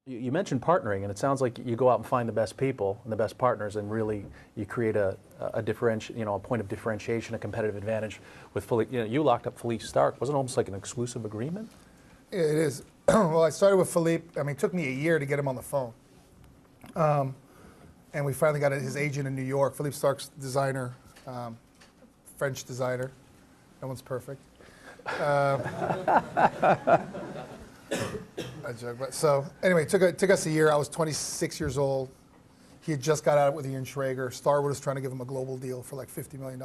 You mentioned partnering, and it sounds like you go out and find the best people and the best partners, and really you create a point of differentiation, a competitive advantage with Philippe. You locked up Philippe Starck. Wasn't it almost like an exclusive agreement? It is. Well, I started with Philippe. I mean, it took me a year to get him on the phone. And we finally got his agent in New York. Philippe Starck's designer, French designer. No one's perfect. I joke, but so anyway, it took us a year. I was 26 years old. He had just got out with Ian Schrager. Starwood was trying to give him a global deal for like $50 million.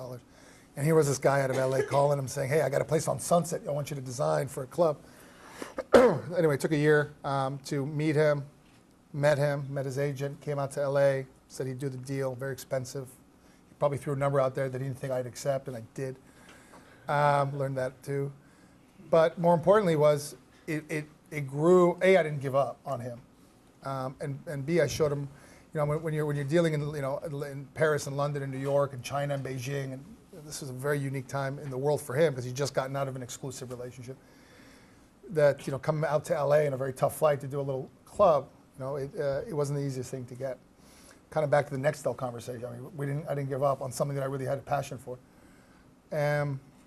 And here was this guy out of LA calling him saying, hey, I got a place on Sunset I want you to design for a club. Anyway, it took a year to meet him, met his agent, came out to LA, said he'd do the deal, very expensive. He probably threw a number out there that he didn't think I'd accept, and I did. Learned that too. But more importantly was, it grew. A, I didn't give up on him, and B, I showed him, when you're dealing in Paris and London and New York and China and Beijing, and this was a very unique time in the world for him because he'd just gotten out of an exclusive relationship. That coming out to LA in a very tough flight to do a little club, it wasn't the easiest thing to get. Kind of back to the Nextel conversation. I mean, I didn't give up on something that I really had a passion for.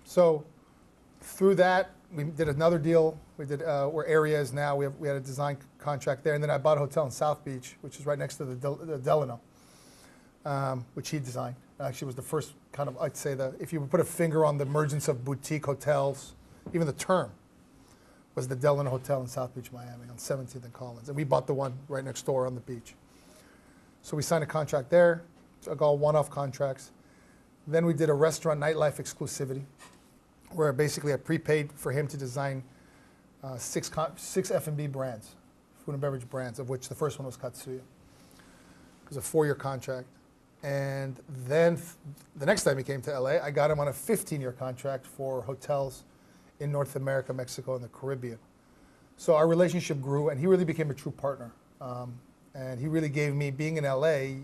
So through that, we did another deal. We did where area is now. We had a design contract there, and then I bought a hotel in South Beach, which is right next to the Delano, which he designed. Actually, was the first kind of, I'd say, if you would put a finger on the emergence of boutique hotels, even the term was the Delano Hotel in South Beach, Miami, on 17th and Collins, and we bought the one right next door on the beach. So we signed a contract there, all one-off contracts. Then we did a restaurant nightlife exclusivity, where basically I prepaid for him to design six F&B brands, food and beverage brands, of which the first one was Katsuya. It was a 4-year contract. And then the next time he came to LA, I got him on a 15-year contract for hotels in North America, Mexico, and the Caribbean. So our relationship grew, and he really became a true partner. And he really gave me, being in LA,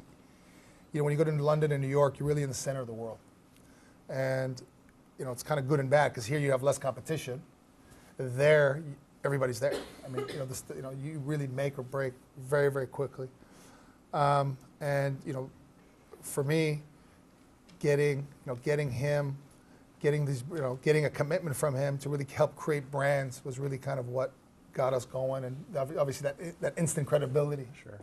when you go to London and New York, you're really in the center of the world. And it's kind of good and bad, because here you have less competition. There, everybody's there. I mean, you really make or break very, very quickly. And for me, getting him, getting a commitment from him to really help create brands was really kind of what got us going, and obviously that instant credibility. Sure.